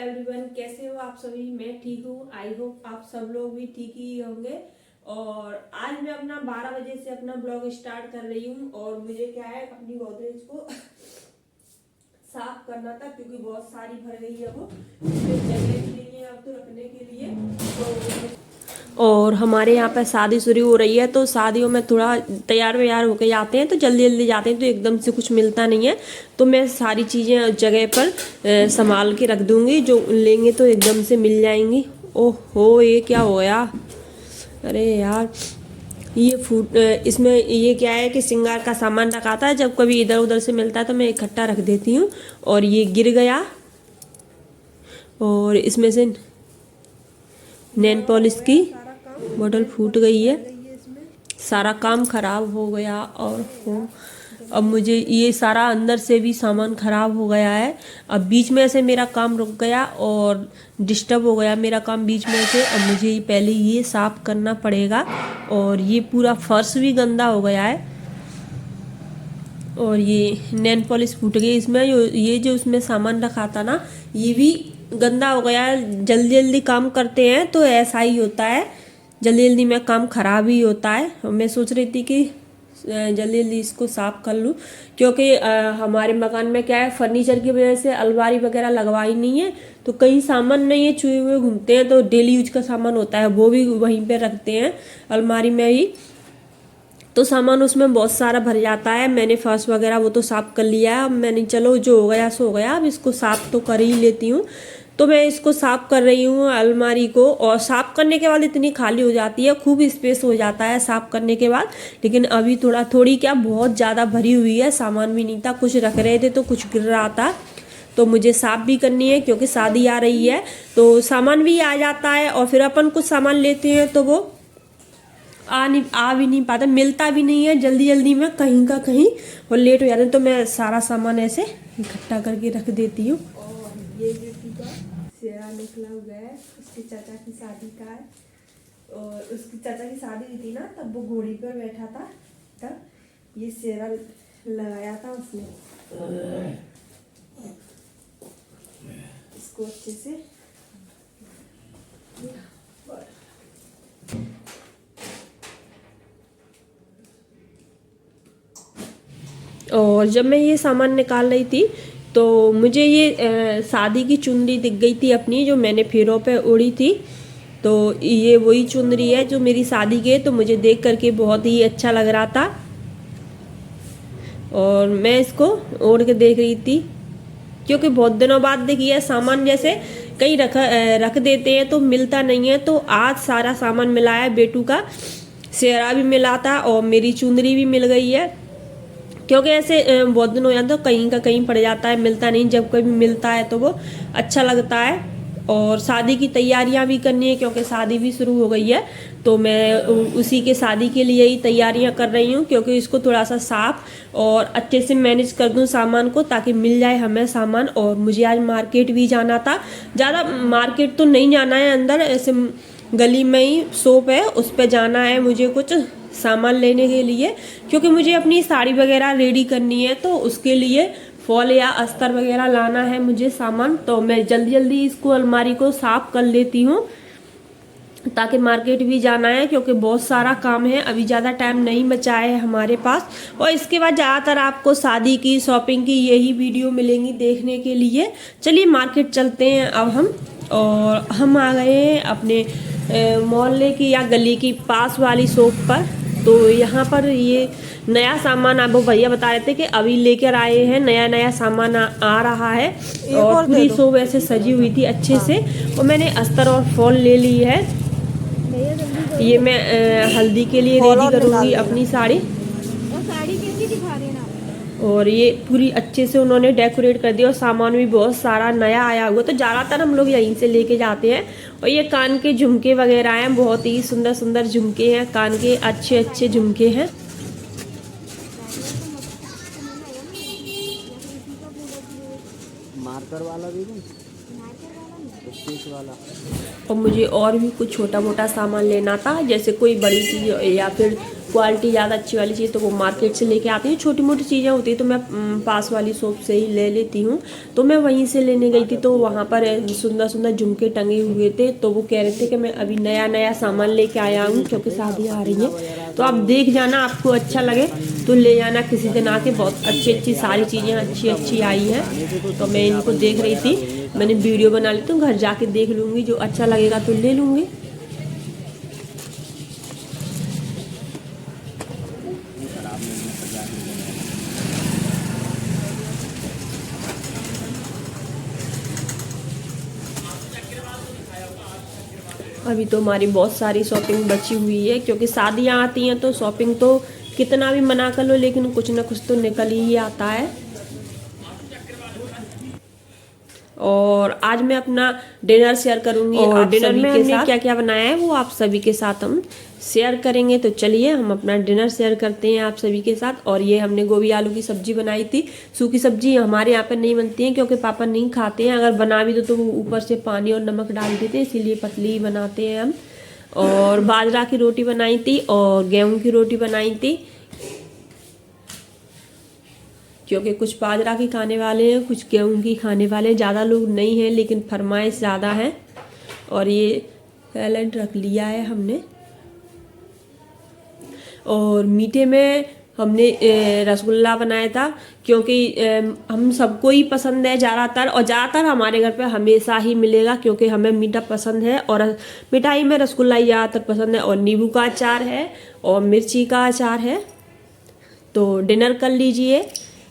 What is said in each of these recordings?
Everyone, कैसे हो आप सभी। मैं ठीक हूँ। आई होप आप सब लोग भी ठीक ही होंगे। और आज मैं अपना 12 बजे से अपना ब्लॉग स्टार्ट कर रही हूँ। और मुझे क्या है, अपनी गोदरेज को साफ करना था क्योंकि बहुत सारी भर गई है वो। इसमें जगह भी नहीं है अब तो रखने के लिए। तो और हमारे यहाँ पर शादी शुरू हो रही है, तो शादियों में थोड़ा तैयार व्यार होके जाते हैं तो जल्दी जल्दी जाते हैं, तो एकदम से कुछ मिलता नहीं है। तो मैं सारी चीज़ें जगह पर संभाल के रख दूंगी, जो लेंगे तो एकदम से मिल जाएंगी। ओहो, ये क्या हो गया। अरे यार, ये फूट इसमें ये क्या है कि श्रृंगार का सामान रखा था, जब कभी इधर उधर से मिलता है तो मैं इकट्ठा रख देती हूँ। और ये गिर गया, और इसमें से नेल पॉलिश की बोतल फूट गई है, सारा काम खराब हो गया। और अब मुझे ये सारा अंदर से भी सामान खराब हो गया है। अब बीच में से मेरा काम रुक गया और डिस्टर्ब हो गया मेरा काम बीच में से। अब मुझे पहले ये साफ करना पड़ेगा। और ये पूरा फर्श भी गंदा हो गया है, और ये नेल पॉलिश फूट गई इसमें। ये जो उसमें सामान रखा था ना, ये भी गंदा हो गया है। जल्दी जल्दी काम करते हैं तो ऐसा ही होता है, जल्दी जल्दी में काम खराब ही होता है। मैं सोच रही थी कि जल्दी जल्दी इसको साफ कर लूँ, क्योंकि हमारे मकान में क्या है, फर्नीचर की वजह से अलमारी वगैरह लगवाई नहीं है, तो कहीं सामान नहीं है, चूहे हुए घूमते हैं, तो डेली यूज का सामान होता है वो भी वहीं पे रखते हैं अलमारी में ही, तो सामान उसमें बहुत सारा भर जाता है। मैंने फर्श वगैरह वो तो साफ कर लिया है। अब मैंने चलो जो हो गया सो हो गया, अब इसको साफ तो कर ही लेती हूँ। तो मैं इसको साफ कर रही हूँ अलमारी को, और साफ करने के बाद इतनी खाली हो जाती है, खूब स्पेस हो जाता है साफ करने के बाद। लेकिन अभी थोड़ी क्या बहुत ज़्यादा भरी हुई है, सामान भी नहीं था, कुछ रख रहे थे तो कुछ गिर रहा था, तो मुझे साफ भी करनी है क्योंकि शादी आ रही है, तो सामान भी आ जाता है। और फिर अपन कुछ सामान लेते हैं तो वो आ भी नहीं पाता, मिलता भी नहीं है जल्दी जल्दी में, कहीं का कहीं, और लेट हो जाते हैं। तो मैं सारा सामान ऐसे इकट्ठा करके रख देती हूँ। और ये बेटी का सेहरा निकला हुआ है, उसके चाचा की शादी का है। और उसकी चाचा की शादी हुई थी ना, तब वो घोड़ी पर बैठा था, तब ये सेहरा लगाया था उसने। इसको अच्छे से और जब मैं ये सामान निकाल रही थी तो मुझे ये शादी की चुनरी दिख गई थी अपनी, जो मैंने फेरों पे ओढ़ी थी। तो ये वही चुनरी है जो मेरी शादी के, तो मुझे देख करके बहुत ही अच्छा लग रहा था, और मैं इसको ओढ़ के देख रही थी, क्योंकि बहुत दिनों बाद देखी है सामान, जैसे कहीं रख देते हैं तो मिलता नहीं है। तो आज सारा सामान मिला है, बेटू का सेहरा भी मिला था और मेरी चुनरी भी मिल गई है, क्योंकि ऐसे बहुत दिन हो जाते तो कहीं का कहीं पड़ जाता है, मिलता नहीं। जब कभी मिलता है तो वो अच्छा लगता है। और शादी की तैयारियां भी करनी है, क्योंकि शादी भी शुरू हो गई है, तो मैं उसी के शादी के लिए ही तैयारियां कर रही हूँ, क्योंकि इसको थोड़ा सा साफ और अच्छे से मैनेज कर दूँ सामान को, ताकि मिल जाए हमें सामान। और मुझे आज मार्केट भी जाना था, ज़्यादा मार्केट तो नहीं जाना है, अंदर ऐसे गली में ही शॉप है, उस पर जाना है मुझे कुछ सामान लेने के लिए, क्योंकि मुझे अपनी साड़ी वगैरह रेडी करनी है, तो उसके लिए फॉल या अस्तर वगैरह लाना है मुझे सामान। तो मैं जल्दी जल्दी इसको अलमारी को साफ कर लेती हूँ, ताकि मार्केट भी जाना है, क्योंकि बहुत सारा काम है, अभी ज़्यादा टाइम नहीं बचा है हमारे पास। और इसके बाद ज़्यादातर आपको शादी की शॉपिंग की यही वीडियो मिलेंगी देखने के लिए। चलिए मार्केट चलते हैं अब हम। और हम आ गए हैं अपने मोहल्ले की या गली की पास वाली शॉप पर। तो यहाँ पर ये नया सामान, आप वो भैया बता रहे थे कि अभी लेकर आए हैं, नया नया सामान आ रहा है, और पूरी शॉप ऐसे सजी हुई थी अच्छे से। और मैंने अस्तर और फॉल ले ली है, ये मैं हल्दी के लिए रेडी करूँगी अपनी साड़ी। साड़ी कैसी दिखा रहे हैं आप? और ये पूरी अच्छे से उन्होंने डेकोरेट कर दिया, और सामान भी बहुत सारा नया आया हुआ, तो ज़्यादातर हम लोग यहीं से लेके जाते हैं। और ये कान के झुमके वगैरह हैं, बहुत ही सुंदर सुंदर झुमके हैं, कान के अच्छे अच्छे झुमके हैं। मार्कर वाला भी 31 वाला। और मुझे और भी कुछ छोटा मोटा सामान लेना था, जैसे कोई बड़ी चीज़ या फिर क्वालिटी ज़्यादा अच्छी वाली चीज़ तो वो मार्केट से लेके आती हूँ। छोटी मोटी चीज़ें होती है तो मैं पास वाली शॉप से ही ले लेती हूँ। तो मैं वहीं से लेने गई थी, तो वहाँ पर सुंदर सुंदर झुमके टंगे हुए थे। तो वो कह रहे थे कि मैं अभी नया नया सामान लेके आया हूँ क्योंकि शादी आ रही है, तो आप देख जाना, आपको अच्छा लगे तो ले जाना किसी दिन आके। बहुत अच्छी अच्छी सारी चीज़ें अच्छी अच्छी आई हैं। तो मैं इनको देख रही थी, मैंने वीडियो बना ली, तो घर जाके देख लूँगी, जो अच्छा लगेगा तो ले लूँगी। अभी तो हमारी बहुत सारी शॉपिंग बची हुई है, क्योंकि शादियाँ आती हैं तो शॉपिंग तो कितना भी मना कर लो लेकिन कुछ ना कुछ तो निकल ही आता है। और आज मैं अपना डिनर शेयर करूंगी, और डिनर में हमने क्या क्या बनाया है वो आप सभी के साथ हम शेयर करेंगे। तो चलिए हम अपना डिनर शेयर करते हैं आप सभी के साथ। और ये हमने गोभी आलू की सब्जी बनाई थी। सूखी सब्जी हमारे यहाँ पे नहीं बनती है क्योंकि पापा नहीं खाते हैं, अगर बना भी दो तो वो ऊपर से पानी और नमक डाल देते हैं, इसीलिए पतली बनाते हैं हम। और बाजरा की रोटी बनाई थी और गेहूं की रोटी बनाई थी, क्योंकि कुछ बाजरा की खाने वाले हैं, कुछ गेहूं की खाने वाले हैं। ज़्यादा लोग नहीं हैं लेकिन फरमाइश ज़्यादा है। और ये सैलेड रख लिया है हमने। और मीठे में हमने रसगुल्ला बनाया था, क्योंकि हम सबको ही पसंद है ज़्यादातर, और ज़्यादातर हमारे घर पे हमेशा ही मिलेगा क्योंकि हमें मीठा पसंद है। और मिठाई में रसगुल्ला ही ज़्यादातर पसंद है। और नींबू का अचार है और मिर्ची का अचार है। तो डिनर कर लीजिए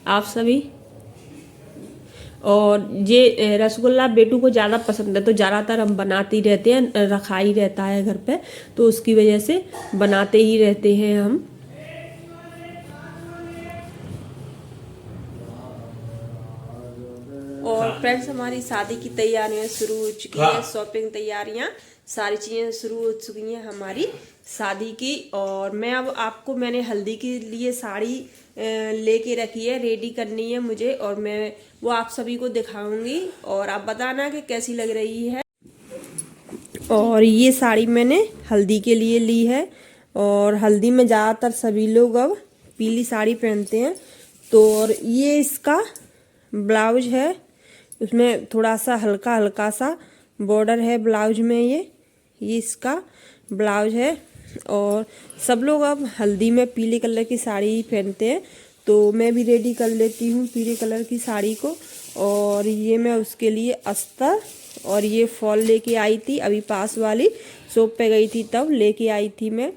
आप सभी। और ये रसगुल्ला बेटू को ज़्यादा पसंद है तो ज़्यादातर हम बनाते ही रहते हैं, रखा ही रहता है घर पे, तो उसकी वजह से बनाते ही रहते हैं हम। और फ्रेंड्स हमारी शादी की तैयारियां शुरू हो चुकी है, शॉपिंग तैयारियां सारी चीज़ें शुरू हो चुकी हैं हमारी शादी की। और मैं अब आपको मैंने हल्दी के लिए साड़ी लेके रखी है, रेडी करनी है मुझे, और मैं वो आप सभी को दिखाऊंगी और आप बताना कि कैसी लग रही है। और ये साड़ी मैंने हल्दी के लिए ली है, और हल्दी में ज़्यादातर सभी लोग अब पीली साड़ी पहनते हैं। तो और ये इसका ब्लाउज है, उसमें थोड़ा सा हल्का हल्का सा बॉर्डर है ब्लाउज में। ये इसका ब्लाउज है। और सब लोग अब हल्दी में पीले कलर की साड़ी ही पहनते हैं, तो मैं भी रेडी कर लेती हूँ पीले कलर की साड़ी को। और ये मैं उसके लिए अस्तर और ये फॉल लेके आई थी, अभी पास वाली शॉप पे गई थी तब लेके आई थी मैं।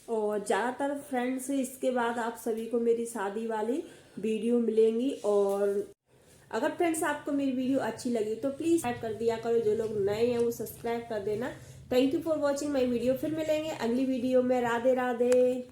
और ज़्यादातर फ्रेंड्स इसके बाद आप सभी को मेरी शादी वाली वीडियो मिलेंगी। और अगर फ्रेंड्स आपको मेरी वीडियो अच्छी लगी तो प्लीज़ सब्सक्राइब कर दिया करो, जो लोग नए हैं वो सब्सक्राइब कर देना। Thank you for watching my video. फिर मिलेंगे अगली वीडियो में। राधे राधे।